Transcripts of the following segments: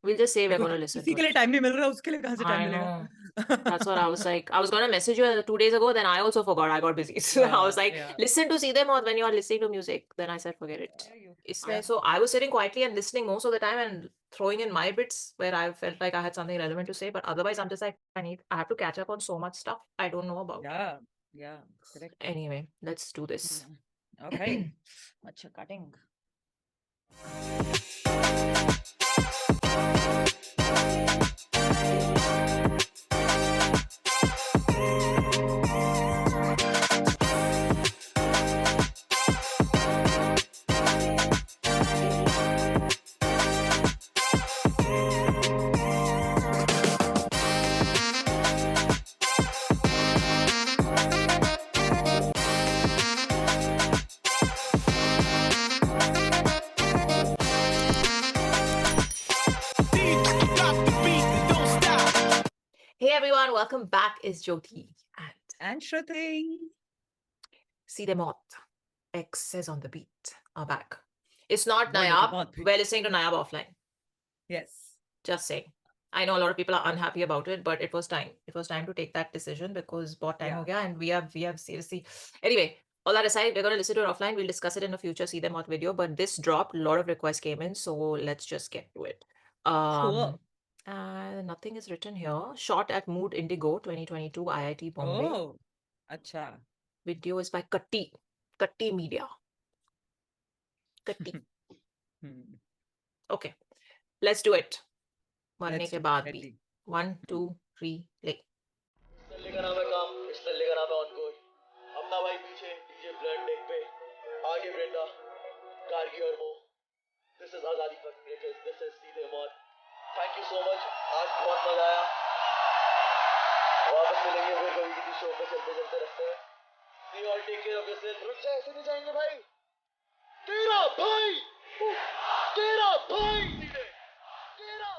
We'll just say we're देखो going to listen किसी to के लिए it. टाइम नहीं मिल रहा, उसके लिए कहाँ से टाइम I मिलेगा? know. That's what I was like. I was going to message you 2 days ago, then I also forgot. I got busy. So I was like, Yeah. listen to Seedhe Maut when you are listening to music. Then I said, forget it. Yeah. So I was sitting quietly and listening most of the time and throwing in my bits where I felt like I had something relevant to say. But otherwise, I'm just like, I have to catch up on so much stuff I don't know about. Yeah, correct. Anyway, let's do this. Okay. अच्छा, cutting. Hey everyone, welcome back. It's Jyoti And Shruti. Seedhe Maut, X Sez On The Beat are back. It's not Marne Ke Nayab. Baad Bhi. We're listening to Nayab offline. Yes. Just saying. I know a lot of people are unhappy about it, but it was time. It was time to take that decision because bought time ho gaya, and we have seriously. Anyway, all that aside, we're going to listen to it offline. We'll discuss it in a future See Them Out video. But this dropped. A lot of requests came in, so let's just get to it. Cool. Nothing is written here. Shot at Mood Indigo 2022 IIT Bombay. Oh, acha. Video is by Katti Media. Katti. Okay, let's do it. मरने के बाद भी 1 2 3 play. तल्ले का नाम है काम, इस तल्ले का नाम है ऑन गोल। अपना भाई पीछे डीजे ब्लड डेक पे, आगे ब्रेंडा, कारगी और मो। दिस इज आजादी फक ब्रेकर्स, दिस इज सीधे मौत। थैंक यू सो मच, आज बहुत मजा आया। वापस मिलेंगे फिर कभी किसी शो पे चलते चलते रास्ते में। See all take care of yourself. रुक जा, ऐसे नहीं जाएंगे भाई। तेरा भाई, तेरा भाई सीधे, तेरा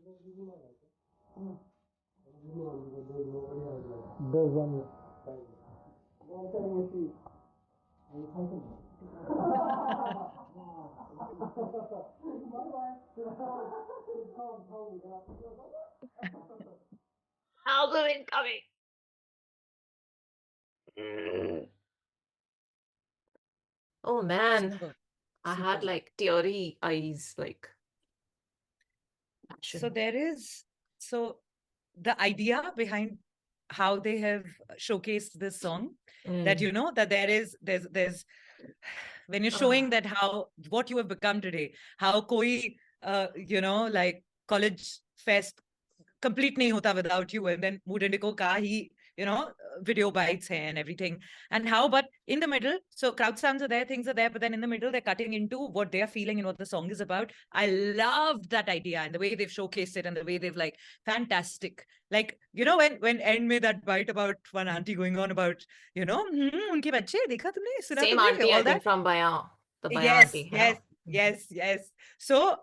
There's one. Well, telling you, see, are you typing? Album incoming. Oh man, Super. I had Super. like teary eyes, like So passion. so the idea behind how they have showcased this song, that Mm. you know that there's when you're showing that how what you have become today, how koi you know, like college fest complete nahi hota without you, and then Mood Indigo ka hi, you know, video bites hai and everything, and how, but in the middle, so crowd sounds are there, things are there, but then in the middle they're cutting into what they're feeling and what the song is about. I loved that idea and the way they've showcased it and the way they've like fantastic, like you know, when end में that bite about one auntie going on about, you know, उनके बच्चे देखा तुमने, सुना Same तुमने, auntie, I all think, that. from Bayan, the Bayan Yes, auntie, है yes, ना? yes, yes. So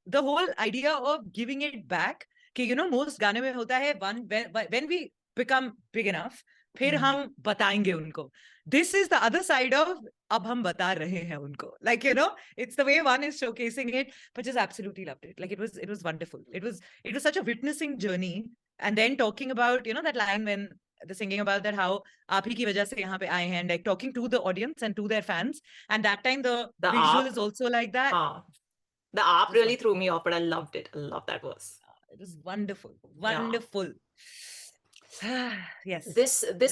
the whole idea of giving it back, कि you know, most गाने में होता है when we become big enough, फिर हम बताएंगे उनको. This is the other side of अब हम बता रहे हैं उनको. Like, you know, it's the way one is showcasing it, but just absolutely loved it. Like it was wonderful. It was such a witnessing journey. And then talking about, you know, that line when the singing about that how आप ही की वजह से यहाँ पे आए हैं, and like talking to the audience and to their fans, and that time the The visual ARP, is also like that. the ARP Just really wonderful. threw me off, but I loved it. I love that verse. It was wonderful, Yeah. wonderful. Yes, This very good.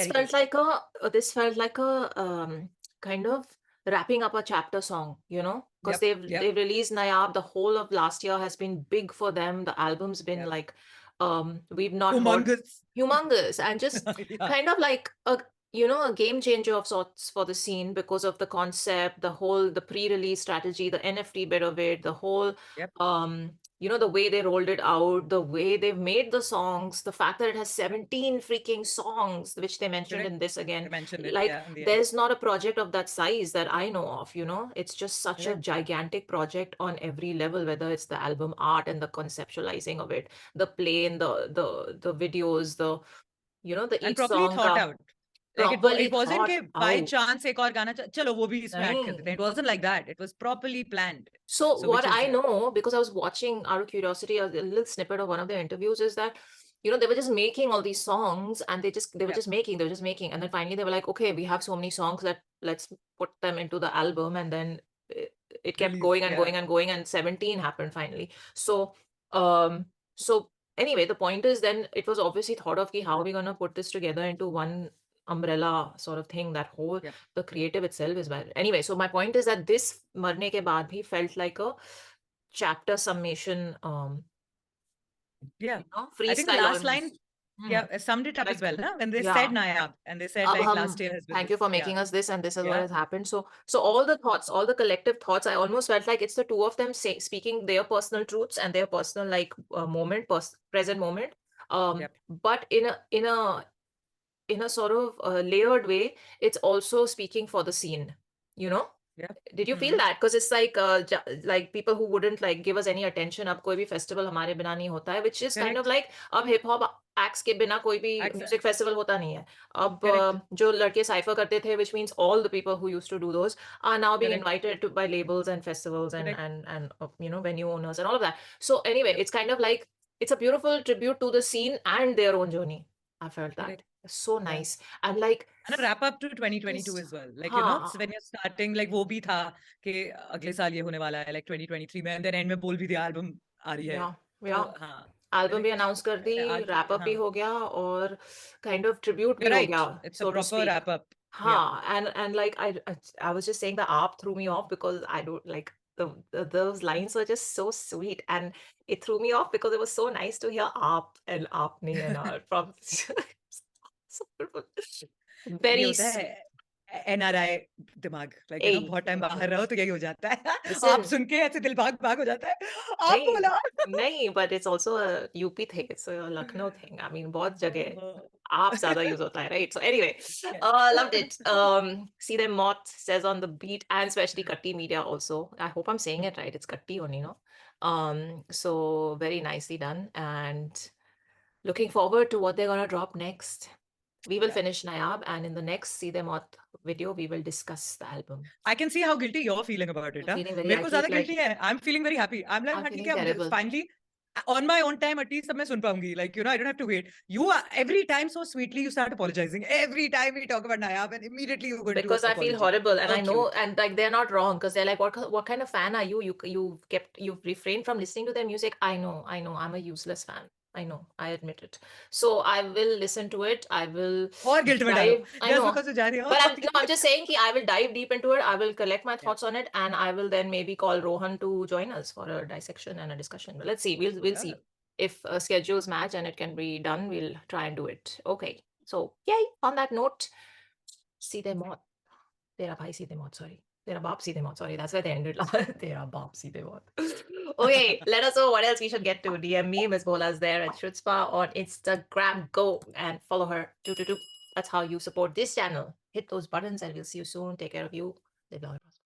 this felt like a kind of wrapping up a chapter song, you know, because Yep, yep, they've released Nayab. The whole of last year has been big for them. The album's been yep. like we've not heard Humongous. humongous, and just Yeah, kind of like a, you know, a game changer of sorts for the scene because of the concept, the whole, the pre-release strategy, the NFT bit of it, the whole yep, you know, the way they rolled it out, the way they've made the songs, the fact that it has 17 freaking songs, which they mentioned correct. in this They again. mentioned it, Like, yeah, in the end. there's not a project of that size that I know of, you know. It's just such a Correct. gigantic project on every level, whether it's the album art and the conceptualizing of it, the play and the videos, the, you know, the And each properly song thought ka out. Like properly it wasn't thought कि by out. chance एक और गाना चलो वो भी इसमें add कर देते हैं. Nahin. It wasn't like that. It was properly planned. So So what which is I know, because I was watching out of curiosity a little snippet of one of their interviews, is that, you know, they were just making all these songs and they were yep, just making, and then finally they were like, okay, we have so many songs that let's put them into the album, and then it kept release, going and yeah, going and going, and 17 happened finally. So um so anyway, the point is, then it was obviously thought of ki, how are we gonna put this together into one umbrella sort of thing, that whole, yep, the creative itself is bad. Anyway, so my point is that this Marne Ke Baad Bhi felt like a chapter summation, yeah. you know, I think the freestyle last line, almost. Hmm. yeah, summed it up as Like, well, na? When they said yeah. Nayab and they said Ab like hum, last year has been thank you this. for Yeah, making us this, and this is what yeah, has happened. So all the thoughts, all the collective thoughts, I almost felt like it's the two of them speaking their personal truths and their personal like moment, present moment. yep, But in a sort of layered way, it's also speaking for the scene, you know. yep. Did you feel Mm-hmm. that? Because it's like like people who wouldn't like give us any attention. अब कोई भी festival हमारे बिना नहीं होता है, which is kind of Correct. like अब hip hop acts के बिना कोई भी Accent. music festival होता नहीं है. अब Correct. जो लड़के cypher करते थे, which means all the people who used to do those are now being Correct. invited to by labels and festivals and Correct. you know, venue owners and all of that. So anyway, Yep. it's kind of like it's a beautiful tribute to the scene and their own journey. I felt that. Correct. So Yeah. nice. And like And a wrap up to 2022 just as well. Like, you know, हाँ. when you're starting, like वो भी था कि अगले साल ये होने वाला है, like 2023 में, and then end में बोल भी दिया album आ रही है. Yeah, तो yeah. हाँ, एल्बम भी correct. अनाउंस कर दी, रैप अप भी हाँ, हो गया, और काइंड ऑफ ट्रिब्यूट भी you're हो right. गया, It's a so to proper speak. wrap up. Yeah. हाँ, and like I was just saying the ARP threw me off because I don't like those lines were just so sweet, and it threw me off because it was so nice to hear ARP and ARPNI and from so beautiful. ये Very होता है NRI दिमाग, like you know, hey, बहुत time बाहर रहो तो यही हो जाता है. आप listen. सुन के ऐसे दिल भाग भाग हो जाता है. आप नहीं बोला. नहीं, but it's also a UP thing, it's a Lucknow thing. I mean, बहुत जगह Uh, आप ज़्यादा यूज होता है, right? So anyway, yes. loved it. Seedhe Maut, Says On The Beat, and especially Katti Media also. I hope I'm saying it right. It's Katti only, no? So very nicely done, and looking forward to what they're gonna drop next. We will Yeah. finish Nayab, and in the next Seedhe Maut video, we will discuss the album. I can see how guilty you're feeling about it. I'm feeling very. मेरे I को keep ज़्यादा guilty है. I'm feeling very happy. I'm like, I'm हाँ ठीक feeling है, मुझे terrible. finally on my own time at least तब मैं सुन पाऊंगी. Like, you know, I don't have to wait. You are every time so sweetly you start apologizing. Every time we talk about Nayab and immediately you go into Because an I feel apology. horrible, and So I know, cute. and like they're not wrong, because they're like, what kind of fan are you? You've refrained from listening to their music. I know, I'm a useless fan. I know, I admit it. So I will listen to it. I will और guilt में डालो. dive. I Just know. because you जा रही हो. But I'm just saying कि I will dive deep into it. I will collect my Yeah. thoughts on it, and I will then maybe call Rohan to join us for a dissection and a discussion. But let's see. We'll Yeah. see if schedules match and it can be done. We'll try and do it. Okay. So yay! On that note, Seedhe Maut. Tera bhai Seedhe Maut. Sorry. Tera baap Seedhe Maut. Sorry, that's where they ended. Tera baap Seedhe Maut. Okay, let us know what else we should get to. DM me, Miss Bola's there at SHRUTSPA on Instagram. Go and follow her. That's how you support this channel. Hit those buttons and we'll see you soon. Take care of you. Live long and prosper.